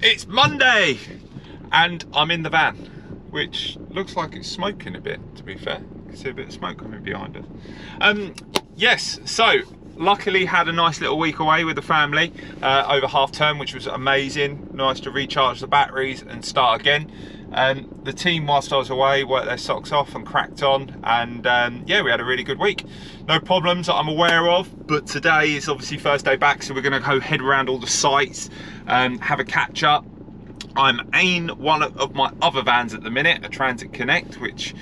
It's Monday and I'm in the van, which looks like it's smoking a bit, to be fair. You can see a bit of smoke coming behind us. Yes, so luckily had a nice little week away with the family over half term, which was amazing. Nice to recharge the batteries and start again. The team, whilst I was away, worked their socks off and cracked on, and yeah, we had a really good week. No problems that I'm aware of, but today is obviously first day back, so we're going to go head around all the sites, have a catch up. I'm in one of my other vans at the minute, a Transit Connect, which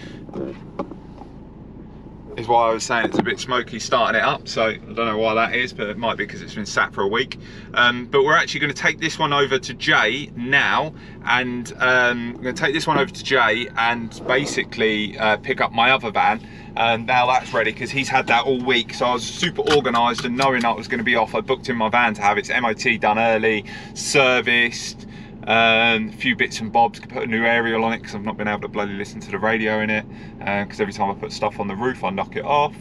is why I was saying it's a bit smoky starting it up. So I don't know why that is, but it might be because it's been sat for a week. But we're actually going to take this one over to Jay now, and I'm going to take this one over to Jay and basically pick up my other van. And now that's ready because he's had that all week, so I was super organised, and knowing I was going to be off, I booked in my van to have its MOT done early, serviced, a few bits and bobs, put a new aerial on it because I've not been able to bloody listen to the radio in it, because every time I put stuff on the roof I knock it off.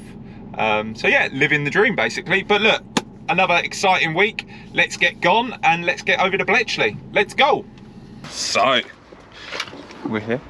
So yeah, living the dream basically. But look, another exciting week. Let's get gone and let's get over to Bletchley. Let's go. So we're here.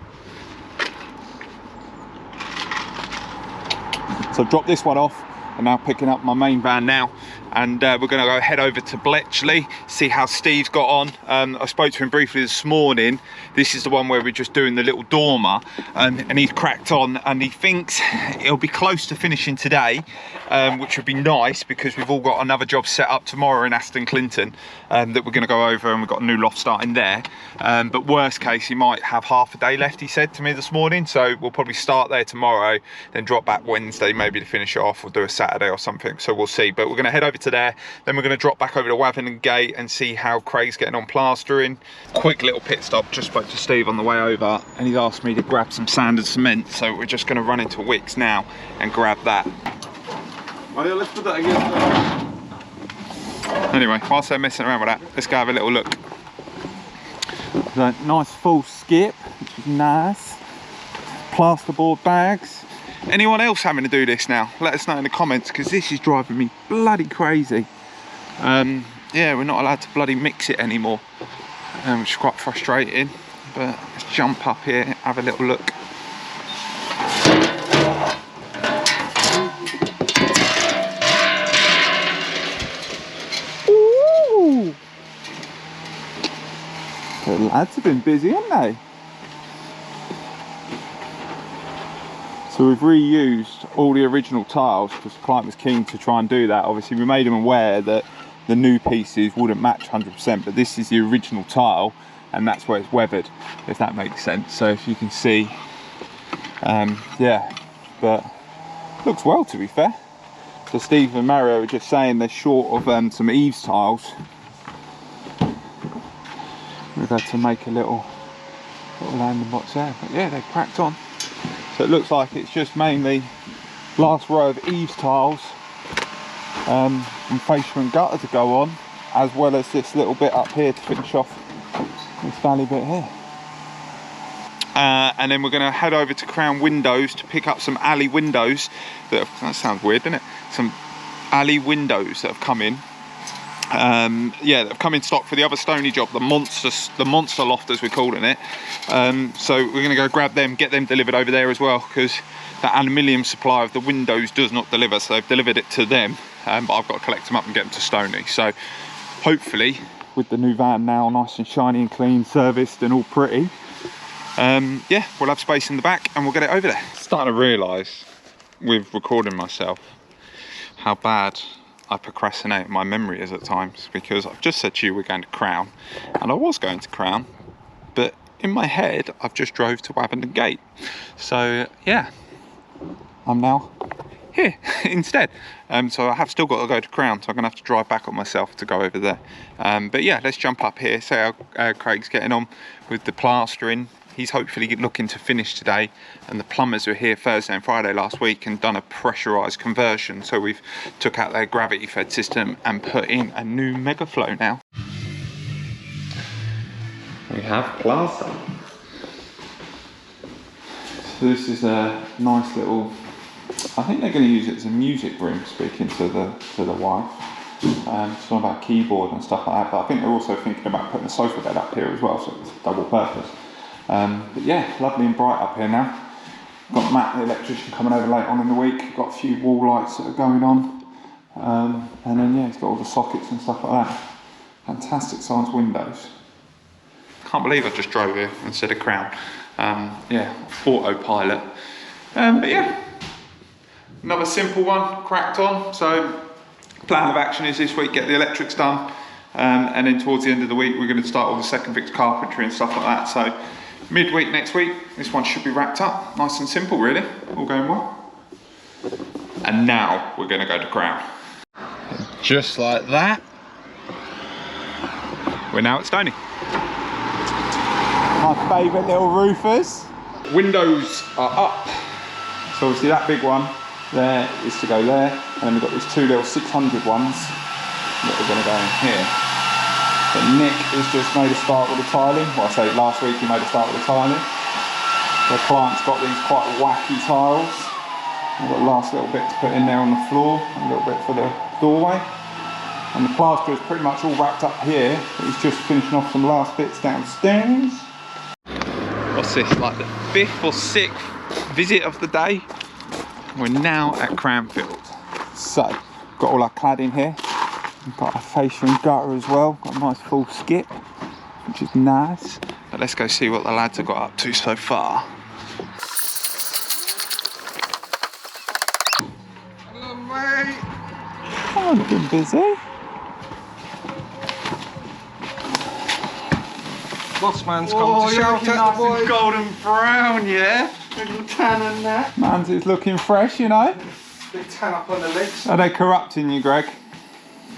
So drop this one off and now picking up my main van now, and we're going to go head over to Bletchley, see how Steve's got on. I spoke to him briefly this morning. This is the one where we're just doing the little dormer, and he's cracked on, and he thinks it'll be close to finishing today, which would be nice because we've all got another job set up tomorrow in Aston Clinton that we're going to go over, and we've got a new loft starting there. But worst case, he might have half a day left, he said to me this morning, so we'll probably start there tomorrow, then drop back Wednesday maybe to finish it off, or do a Saturday or something, so we'll see. But we're going to head over to there, then we're going to drop back over to Wavendon Gate and see how Craig's getting on plastering. Quick little pit stop, just spoke to Steve on the way over, and he's asked me to grab some sand and cement, so we're just going to run into Wickes now and grab that. Oh yeah, let's put that again. Anyway, whilst they're messing around with that, let's go have a little look. So, nice full skip, which is nice. Plasterboard bags. Anyone else having to do this now? Let us know in the comments, because this is driving me bloody crazy. Yeah, we're not allowed to bloody mix it anymore, which is quite frustrating. But let's jump up here, have a little look. Ooh! The lads have been busy, haven't they? So we've reused all the original tiles because the client was keen to try and do that. Obviously we made them aware that the new pieces wouldn't match 100%, but this is the original tile and that's where it's weathered, if that makes sense. So if you can see, yeah, but looks well, to be fair. So Steve and Mario were just saying they're short of some eaves tiles. We've had to make a little landing box there, but yeah, they've cracked on. So it looks like it's just mainly last row of eaves tiles and fascia and gutter to go on, as well as this little bit up here to finish off this valley bit here. And then we're going to head over to Crown Windows to pick up some alley windows that sounds weird, doesn't it? Some alley windows that have come in. Yeah, they've come in stock for the other Stony job, the monster loft as we're calling it. So we're going to go grab them, get them delivered over there as well, because the aluminium supply of the windows does not deliver, so they've delivered it to them, but I've got to collect them up and get them to Stony. So hopefully with the new van now nice and shiny and clean, serviced and all pretty, yeah, we'll have space in the back and we'll get it over there. Starting to realise with recording myself how bad I procrastinate my memory is at times, because I've just said to you we're going to Crown, and I was going to Crown, but in my head I've just drove to Wavendon Gate. So yeah, I'm now here instead. So I have still got to go to Crown, so I'm gonna have to drive back on myself to go over there. But yeah, let's jump up here, see how Craig's getting on with the plastering. He's hopefully looking to finish today, and the plumbers were here Thursday and Friday last week and done a pressurised conversion, so we've took out their gravity fed system and put in a new Megaflow now. We have plaster. So this is a nice little, I think they're going to use it as a music room, speaking to the wife. It's all about keyboard and stuff like that, but I think they're also thinking about putting a sofa bed up here as well, so it's double purpose. But yeah, lovely and bright up here now. Got Matt, the electrician, coming over late on in the week. Got a few wall lights that are going on. And then yeah, he's got all the sockets and stuff like that. Fantastic size windows. Can't believe I just drove here instead of Crown. Yeah, autopilot. But yeah, another simple one, cracked on. So plan of action is this week, get the electrics done. And then towards the end of the week, we're going to start all the second fix carpentry and stuff like that. So midweek next week, this one should be wrapped up. Nice and simple, really. All going well. And now we're going to go to Crown. Just like that, we're now at Stony. My favourite little roofers. Windows are up. So obviously that big one there is to go there. And then we've got these two little 600 ones that are going to go in here. But Nick has just made a start with the tiling. Well, I say last week he made a start with the tiling. The client's got these quite wacky tiles. We've got the last little bit to put in there on the floor, a little bit for the doorway. And the plaster is pretty much all wrapped up here, but he's just finishing off some last bits downstairs. What's this, like the 5th or 6th visit of the day? We're now at Cranfield. So, got all our cladding here. We've got our fascia and gutter as well. Got a nice full skip, which is nice. But let's go see what the lads have got up to so far. Hello, mate. Oh, looking busy. Boss man's come to shout at the boys. Golden brown, yeah? Little tan and that. Man's is looking fresh, you know? Big tan up on the legs. Are they corrupting you, Greg?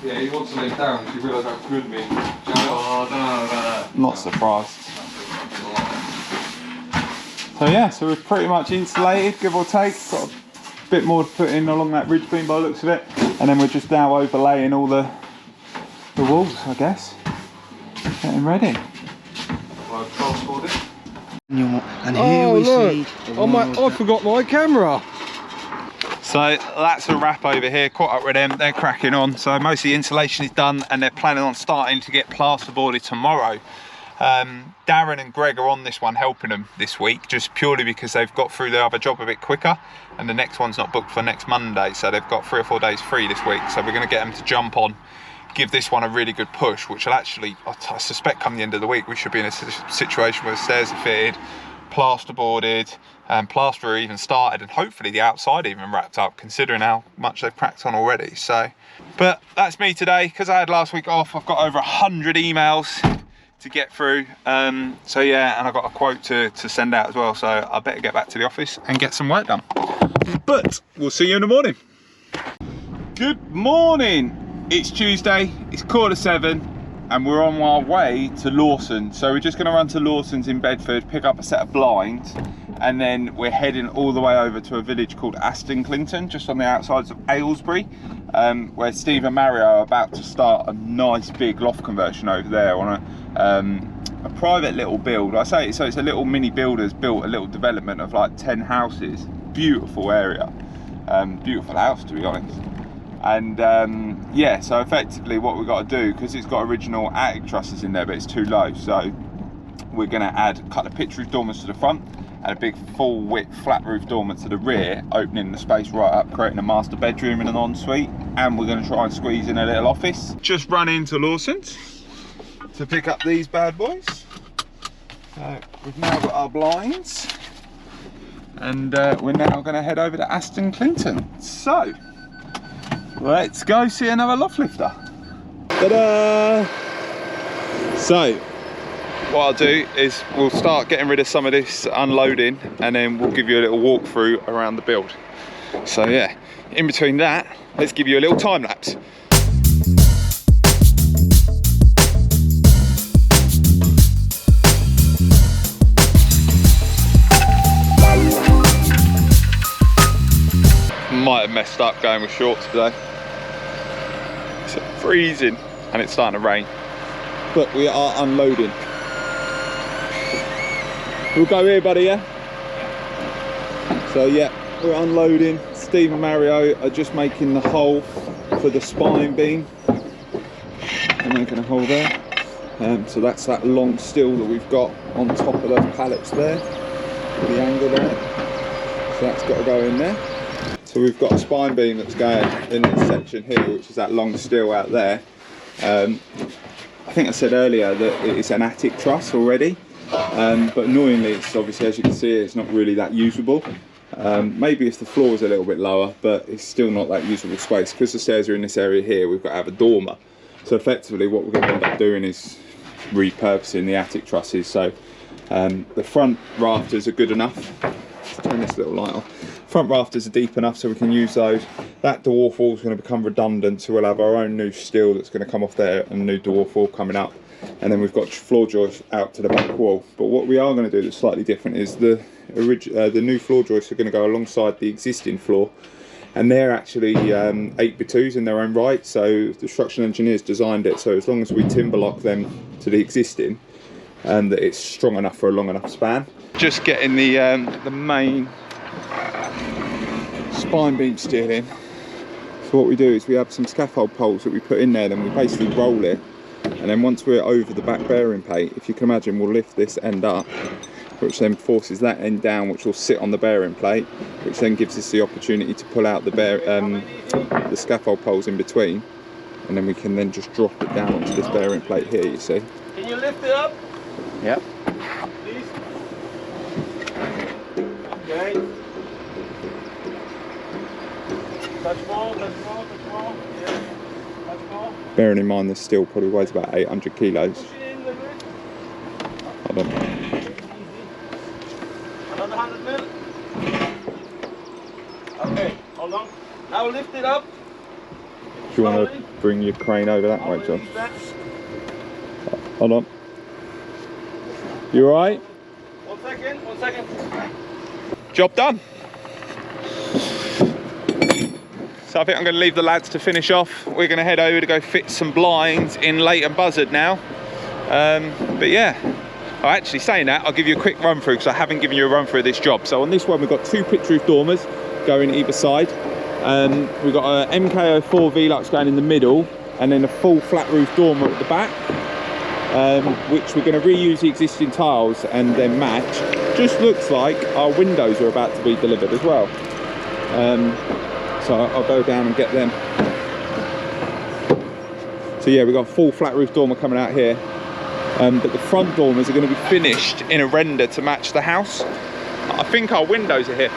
Yeah, he wants to lay down because he realised how good me. Oh, I don't know about that. Not surprised. So yeah, so we're pretty much insulated, give or take. Got a bit more to put in along that ridge beam by the looks of it. And then we're just now overlaying all the walls, I guess. Getting ready. And here we see. I forgot my camera. So that's a wrap over here, caught up with them, they're cracking on. So most of the insulation is done and they're planning on starting to get plasterboarded tomorrow. Darren and Greg are on this one helping them this week, just purely because they've got through their other job a bit quicker and the next one's not booked for next Monday, so they've got 3 or 4 days free this week. So we're going to get them to jump on, give this one a really good push, which will actually, I suspect come the end of the week, we should be in a situation where the stairs are fitted, plasterboarded, and plaster even started, and hopefully the outside even wrapped up, considering how much they've cracked on already. So, but that's me today, because I had last week off. I've got over 100 emails to get through. So yeah, and I've got a quote to send out as well, so I better get back to the office and get some work done. But we'll see you in the morning. Good morning. It's Tuesday, it's 7:15, and we're on our way to Lawson. So we're just going to run to Lawson's in Bedford, pick up a set of blinds, and then we're heading all the way over to a village called Aston Clinton, just on the outsides of Aylesbury, where Steve and Mario are about to start a nice big loft conversion over there on a private little build. I say so, it's a little mini builders built a little development of like 10 houses. Beautiful area, beautiful house to be honest. And yeah, so effectively what we've got to do, because it's got original attic trusses in there but it's too low, so we're going to add a couple of pitch roof dormers to the front and a big full width flat roof dormer to the rear, opening the space right up, creating a master bedroom and an ensuite. And we're going to try and squeeze in a little office. Just run into Lawson's to pick up these bad boys. We've now got our blinds, and we're now going to head over to Aston Clinton. So let's go see another loft lifter. Ta-da! So what I'll do is we'll start getting rid of some of this unloading, and then we'll give you a little walkthrough around the build. So yeah, in between that, let's give you a little time lapse. Might have messed up going with shorts today. It's freezing and it's starting to rain, but we are unloading. We'll go here, buddy, yeah? So yeah, we're unloading. Steve and Mario are just making the hole for the spine beam. and making a hole there. So that's that long steel that we've got on top of those pallets there, with the angle on it. So that's got to go in there. So we've got a spine beam that's going in this section here, which is that long steel out there. I think I said earlier that it's an attic truss already, but annoyingly it's obviously, as you can see, it's not really that usable. Maybe if the floor was a little bit lower, but it's still not that usable space. Because the stairs are in this area here, we've got to have a dormer. So effectively what we're going to end up doing is repurposing the attic trusses. So the front rafters are good enough. Let's turn this little light off. Front rafters are deep enough so we can use those. That dwarf wall is going to become redundant, so we'll have our own new steel that's going to come off there and a new dwarf wall coming up. And then we've got floor joists out to the back wall. But what we are going to do that's slightly different is the new floor joists are going to go alongside the existing floor, and they're actually 8x2s in their own right. So the structural engineers designed it so as long as we timber lock them to the existing, and that it's strong enough for a long enough span. Just getting the main spine beam steel in. So what we do is we have some scaffold poles that we put in there, then we basically roll it, and then once we're over the back bearing plate, if you can imagine, we'll lift this end up, which then forces that end down, which will sit on the bearing plate, which then gives us the opportunity to pull out the scaffold poles in between, and then we can then just drop it down onto this bearing plate here, you see. Can you lift it up? Yep. Please. Okay. Touch more, touch more, touch more. Yeah. Touch more. Bearing in mind this steel probably weighs about 800 kilos. Push it in a little bit. I don't know. Easy. Another 100 mil. Okay, hold on. Now lift it up. Do you want to bring your crane over that way, John? Hold on. You alright? 1 second, 1 second. Job done. So I think I'm going to leave the lads to finish off. We're going to head over to go fit some blinds in Leighton Buzzard now. But yeah, actually saying that, I'll give you a quick run through because I haven't given you a run through of this job. So on this one we've got 2 pitch roof dormers going either side. We've got a MK04 Velux going in the middle, and then a full flat roof dormer at the back, which we're going to reuse the existing tiles and then match. Just looks like our windows are about to be delivered as well. So I'll go down and get them. So yeah, we've got a full flat roof dormer coming out here. But the front dormers are going to be finished in a render to match the house. I think our windows are here.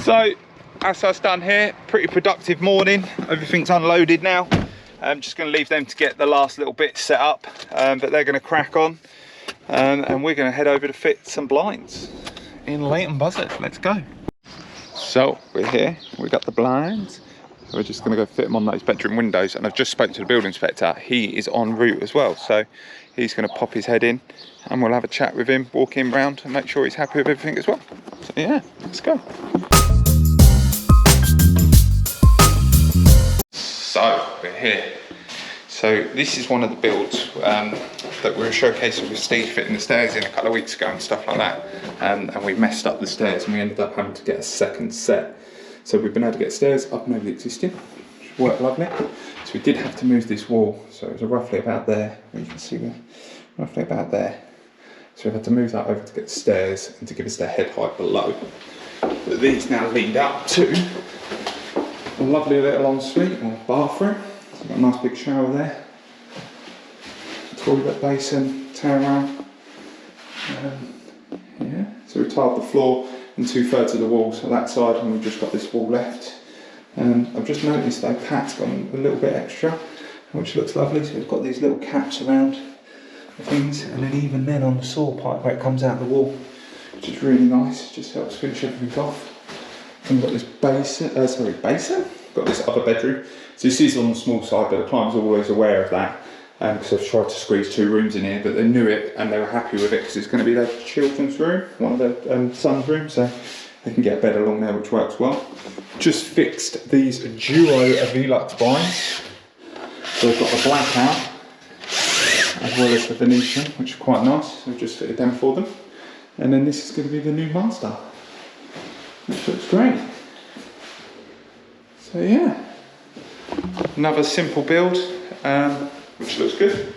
So that's us done here. Pretty productive morning. Everything's unloaded now. I'm just going to leave them to get the last little bits set up, but they're going to crack on, and we're going to head over to fit some blinds in Leighton Buzzard. Let's go. So we're here, we got the blinds, so we're just going to go fit them on those bedroom windows, and I've just spoken to the building inspector. He is en route as well, so he's going to pop his head in and we'll have a chat with him, walk him round and make sure he's happy with everything as well. So yeah, let's go. So we're here. So this is one of the builds that we were showcasing with Steve fitting the stairs in a couple of weeks ago and stuff like that, and we messed up the stairs and we ended up having to get a second set. So we've been able to get stairs up and over the existing, which worked lovely. So we did have to move this wall, so it was roughly about there. You can see we're roughly about there. So we've had to move that over to get the stairs and to give us the head height below. But these now lead up to a lovely little ensuite or bathroom. So we've got a nice big shower there, toilet basin, towel round. Yeah, so we tiled the floor and 2/3 of the wall, so that side, and we've just got this wall left. I've just noticed that Pat's gone a little bit extra, which looks lovely. So we've got these little caps around the things, and then even then on the saw pipe where it comes out the wall, which is really nice. Just helps finish everything off. And we've got this basin, got this other bedroom. So this is on the small side, but the client's always aware of that, because I've tried to squeeze 2 rooms in here, but they knew it and they were happy with it because it's going to be their children's room, one of their son's rooms, so they can get a bed along there, which works well. Just fixed these Duo Velux blinds. So they've got the blackout as well as the Venetian, which are quite nice. So we've just fitted them for them. And then this is going to be the new master. which looks great. So yeah, another simple build, which looks good.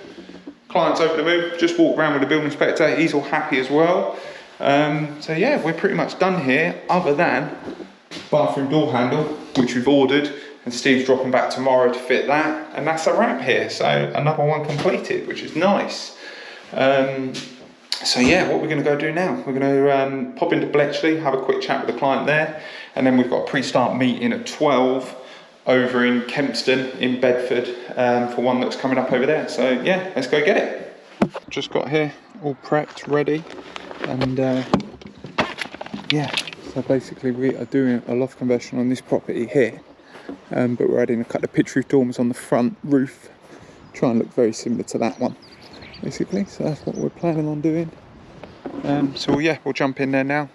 Client's over the moon, just walked around with the building inspector, he's all happy as well. So yeah, we're pretty much done here, other than bathroom door handle, which we've ordered, and Steve's dropping back tomorrow to fit that, and that's a wrap here. So another one completed, which is nice. So yeah, what we're going to go do now, we're going to pop into Bletchley, have a quick chat with the client there, and then we've got a pre-start meeting at 12 over in Kempston in Bedford for one that's coming up over there. So yeah, let's go get it. Just got here, all prepped, ready, and yeah, so basically we are doing a loft conversion on this property here, but we're adding a couple of pitch roof dormers on the front roof, try and look very similar to that one, basically. So that's what we're planning on doing. So yeah, we'll jump in there now,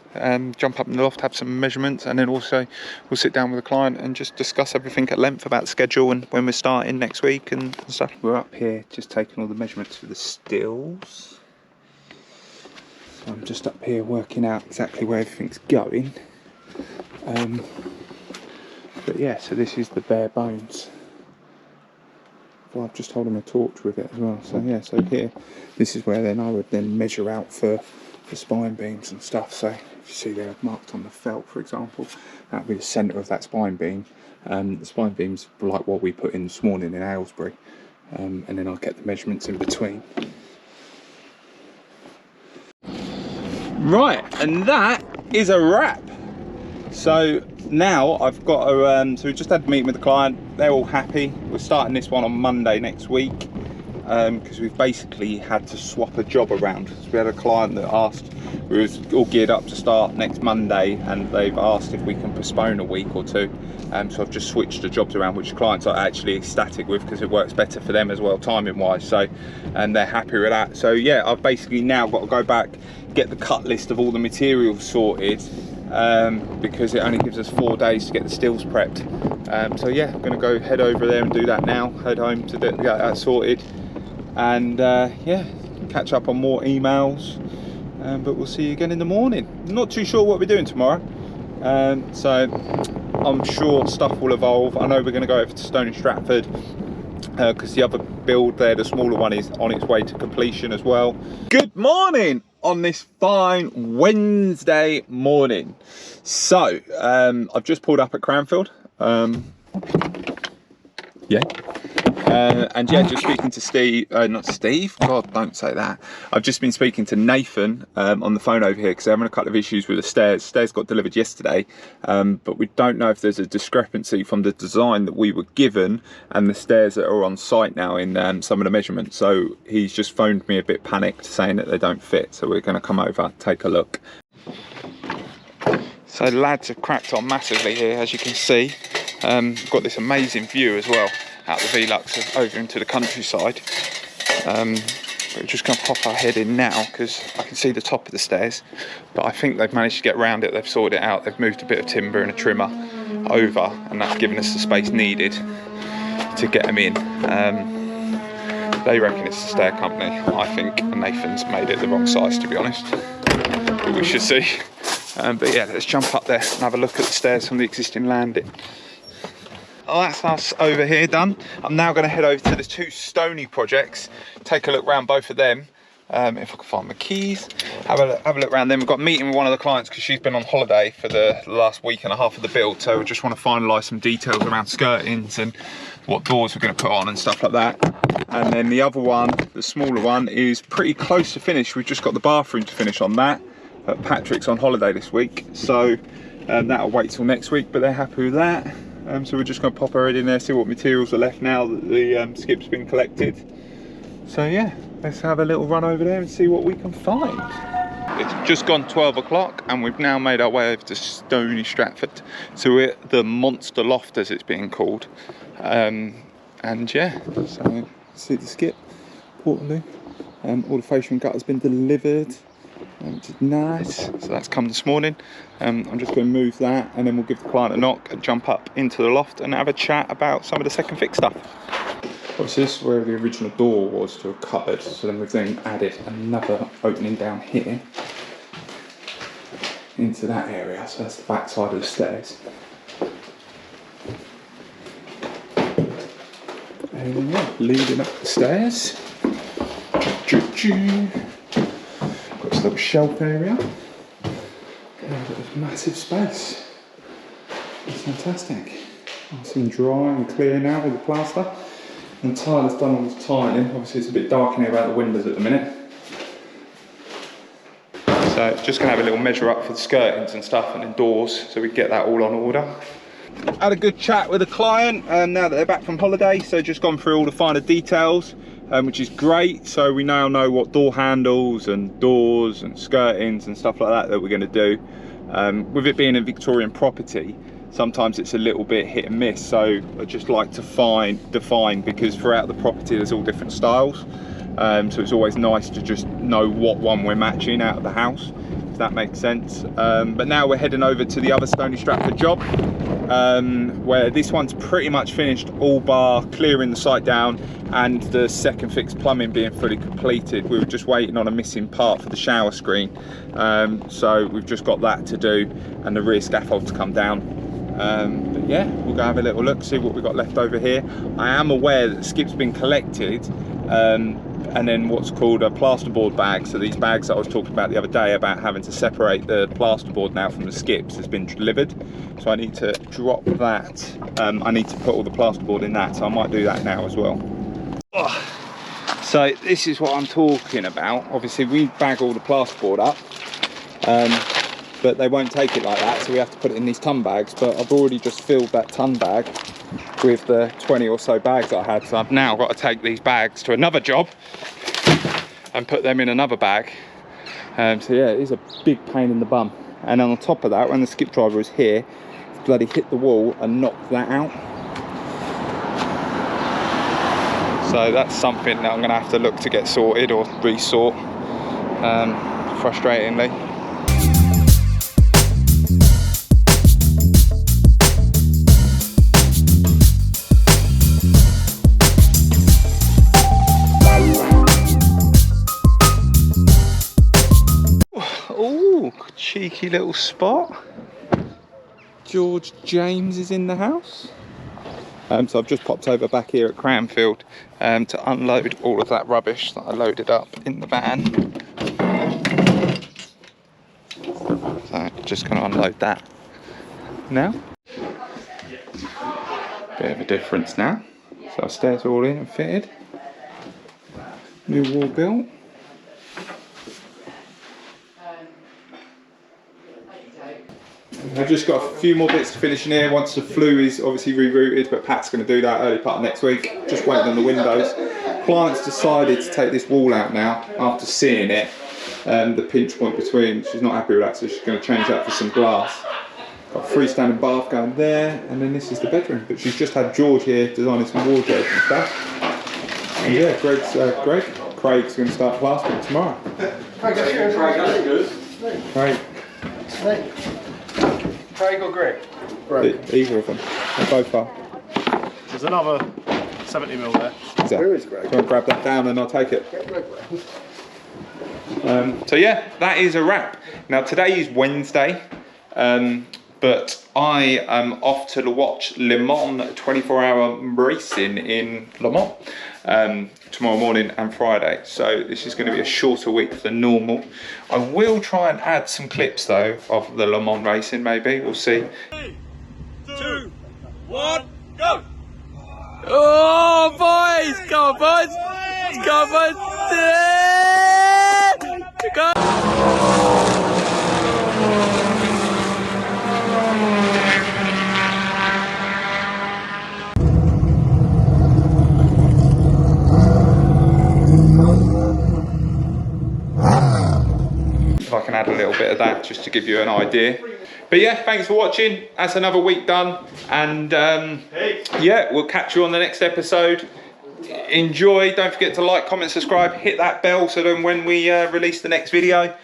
jump up in the loft, have some measurements, and then also we'll sit down with the client and just discuss everything at length about the schedule and when we're starting next week and stuff. We're up here just taking all the measurements for the stills. So I'm just up here working out exactly where everything's going. But yeah, so this is the bare bones. Well, I've just holding a torch with it as well. So yeah, so here, this is where then I would then measure out for the spine beams and stuff. So if you see there, I've marked on the felt, for example, that would be the centre of that spine beam. The spine beams like what we put in this morning in Aylesbury, and then I'll get the measurements in between. Right, and that is a wrap. So now I've got to, so we just had a meeting with the client, they're all happy. We're starting this one on Monday next week, because we've basically had to swap a job around. So we had a client that asked, we was all geared up to start next Monday, and they've asked if we can postpone a week or two. So I've just switched the jobs around, which clients are actually ecstatic with, because it works better for them as well, timing wise. So, and they're happy with that. So yeah, I've basically now got to go back, get the cut list of all the materials sorted, because it only gives us 4 days to get the stills prepped. So yeah, I'm going to go head over there and do that now, head home to get that sorted, and yeah, catch up on more emails, but we'll see you again in the morning. I'm not too sure what we're doing tomorrow, so I'm sure stuff will evolve. I know we're going to go over to Stony Stratford, because the other build there, the smaller one, is on its way to completion as well. Good morning on this fine Wednesday morning. So I've just pulled up at Cranfield, yeah, and yeah, just speaking to Steve, not Steve, God, don't say that. I've just been speaking to Nathan on the phone over here, because they're having a couple of issues with the stairs. Stairs got delivered yesterday, but we don't know if there's a discrepancy from the design that we were given and the stairs that are on site now in some of the measurements. So he's just phoned me a bit panicked, saying that they don't fit. So we're going to come over, take a look. So the lads have cracked on massively here, as you can see. Got this amazing view as well out the Velux over into the countryside. We're just going to pop our head in now, because I can see the top of the stairs, but I think they've managed to get around it. They've sorted it out. They've moved a bit of timber and a trimmer over, and that's given us the space needed to get them in. They reckon it's the stair company. I think Nathan's made it the wrong size, to be honest, but we should see. But yeah, let's jump up there and have a look at the stairs from the existing landing. Oh, that's us over here done. I'm now going to head over to the 2 Stony projects, take a look around both of them. If I can find my keys, have a look around them. We've got a meeting with one of the clients, because she's been on holiday for the last week and a half of the build, so we just want to finalise some details around skirtings and what doors we're going to put on and stuff like that. And then the other one, the smaller one, is pretty close to finish. We've just got the bathroom to finish on that. But Patrick's on holiday this week, so that'll wait till next week, but they're happy with that. So we're just going to pop her head in there, see what materials are left now that the skip's been collected. So yeah, let's have a little run over there and see what we can find. It's just gone 12 o'clock and we've now made our way over to Stony Stratford. So we're at the Monster Loft, as it's being called. And yeah, so see the skip, Portaloo. All the fascia and gut has been delivered, which is nice. So that's come this morning. I'm just going to move that, and then we'll give the client a knock and jump up into the loft and have a chat about some of the second fix stuff. Obviously this is where the original door was to a cupboard, so then we've then added another opening down here. into that area. So that's the back side of the stairs. And yeah, leading up the stairs. Got this little shelf area. Got this massive space. It's fantastic. Nice and dry and clear now with the plaster. And Tyler's done all his tiling. Obviously it's a bit dark in here about the windows at the minute. So just going to have a little measure up for the skirtings and stuff and then doors so we can get that all on order. Had a good chat with the client now that they're back from holiday, so just gone through all the finer details, which is great. So we now know what door handles and doors and skirtings and stuff like that we're going to do. With it being a Victorian property, sometimes it's a little bit hit and miss, so I just like to define, because throughout the property there's all different styles. So it's always nice to just know what one we're matching out of the house, if that makes sense. But now we're heading over to the other Stony Stratford job, where this one's pretty much finished, all bar clearing the site down and the second fix plumbing being fully completed. We were just waiting on a missing part for the shower screen, so we've just got that to do and the rear scaffold to come down. But yeah, we'll go have a little look, see what we've got left over here. I am aware that the skip's been collected, and then what's called a plasterboard bag. So these bags that I was talking about the other day about having to separate the plasterboard now from the skips has been delivered. So I need to drop that. I need to put all the plasterboard in that, so I might do that now as well. So this is what I'm talking about. Obviously we bag all the plasterboard up, but they won't take it like that, so we have to put it in these ton bags. But I've already just filled that ton bag with the 20 or so bags I had, so I've now got to take these bags to another job and put them in another bag. So yeah, it is a big pain in the bum. And on top of that, when the skip driver was here, he bloody hit the wall and knocked that out. So that's something that I'm going to have to look to get sorted or resort, frustratingly. Oh, cheeky little spot. George James is in the house. So I've just popped over back here at Cranfield to unload all of that rubbish that I loaded up in the van. So just going to unload that now. Bit of a difference now. So our stairs are all in and fitted. New wall built. I've just got a few more bits to finish in here once the flue is obviously rerouted, but Pat's going to do that early part of next week. Just waiting on the windows. Client's decided to take this wall out now after seeing it, the pinch point between. She's not happy with that, so she's going to change that for some glass. Got a freestanding bath going there, and then this is the bedroom. But she's just had George here designing some wardrobes and stuff. And yeah, Craig's going to start plastering tomorrow. Craig or Greg? Either of them. They both are. There's another 70mm there. Exactly. Where is Greg? So I'll grab that down and I'll take it. So yeah, that is a wrap. Now today is Wednesday, but I am off to watch Le Mans 24-hour racing in Le Mans tomorrow morning and Friday. So this is going to be a shorter week than normal. I will try and add some clips though of the Le Mans racing, maybe, we'll see. 3, 2, 1, go! Oh, boys! Go on, boys! Go on, boys! Yeah! Go! If I can add a little bit of that just to give you an idea. But yeah, thanks for watching. That's another week done, and yeah, we'll catch you on the next episode. Enjoy. Don't forget to like, comment, subscribe, hit that bell so then when we release the next video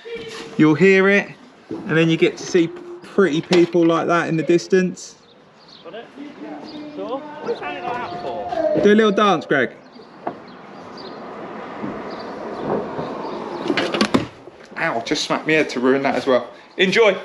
you'll hear it, and then you get to see pretty people like that in the distance. Got it? Sure? What's hanging like that for? Do a little dance, Greg. Ow, just smacked my head to ruin that as well. Enjoy.